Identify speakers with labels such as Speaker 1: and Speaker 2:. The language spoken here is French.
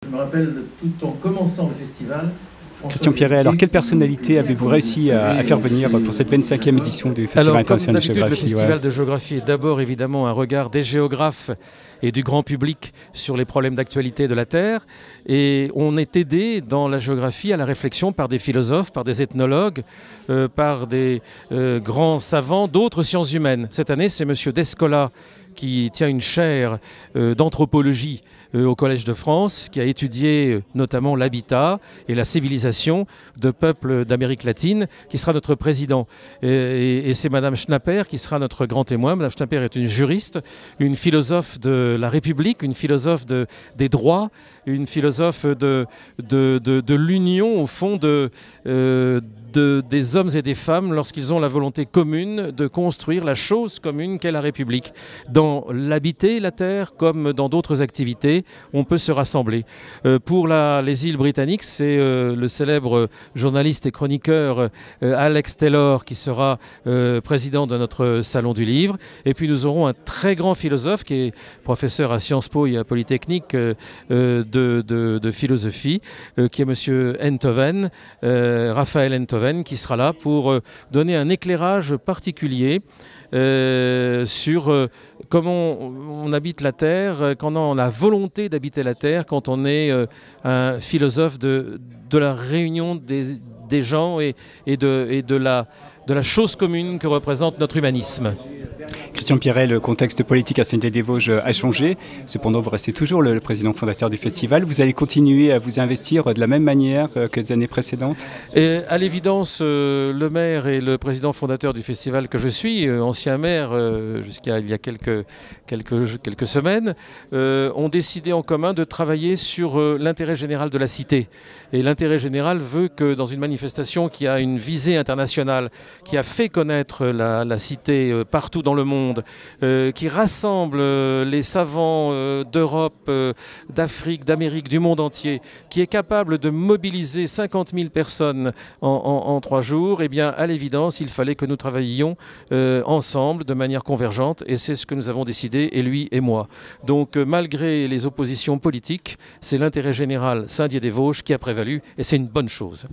Speaker 1: Je me rappelle, tout en commençant le festival,
Speaker 2: Christian Pierret, alors quelle personnalité avez-vous réussi à faire venir pour cette 25e édition du Festival international de géographie?
Speaker 3: Le Festival de géographie est d'abord évidemment un regard des géographes et du grand public sur les problèmes d'actualité de la Terre. Et on est aidé dans la géographie à la réflexion par des philosophes, par des ethnologues, par des grands savants d'autres sciences humaines. Cette année, c'est M. Descola qui tient une chaire d'anthropologie au Collège de France, qui a étudié notamment l'habitat et la civilisation de peuples d'Amérique latine, qui sera notre président. Et c'est Madame Schnapper qui sera notre grand témoin. Madame Schnapper est une juriste, une philosophe de la République, une philosophe des droits, une philosophe de l'union, au fond, des hommes et des femmes lorsqu'ils ont la volonté commune de construire la chose commune qu'est la République. Dans l'habiter, la terre, comme dans d'autres activités, on peut se rassembler. Pour les îles britanniques, c'est le célèbre journaliste et chroniqueur Alex Taylor qui sera président de notre Salon du Livre. Et puis nous aurons un très grand philosophe qui est professeur à Sciences Po et à Polytechnique de philosophie, qui est monsieur Enthoven, Raphaël Enthoven, qui sera là pour donner un éclairage particulier sur comment on habite la Terre, quand on a la volonté d'habiter la Terre, quand on est un philosophe de la réunion des gens et de la chose commune que représente notre humanisme.
Speaker 2: Christian Pierret, le contexte politique à Saint-Dié-des-Vosges a changé. Cependant, vous restez toujours le président fondateur du festival. Vous allez continuer à vous investir de la même manière que les années précédentes?
Speaker 3: Et à l'évidence, le maire et le président fondateur du festival que je suis, ancien maire jusqu'à il y a quelques semaines, ont décidé en commun de travailler sur l'intérêt général de la cité. Et l'intérêt général veut que dans une manifestation qui a une visée internationale, qui a fait connaître la cité partout dans le monde, qui rassemble les savants d'Europe, d'Afrique, d'Amérique, du monde entier, qui est capable de mobiliser 50 000 personnes en 3 jours, eh bien, à l'évidence, il fallait que nous travaillions ensemble, de manière convergente, et c'est ce que nous avons décidé, et lui et moi. Donc, malgré les oppositions politiques, c'est l'intérêt général Saint-Dié-des-Vosges qui a prévalu, et c'est une bonne chose.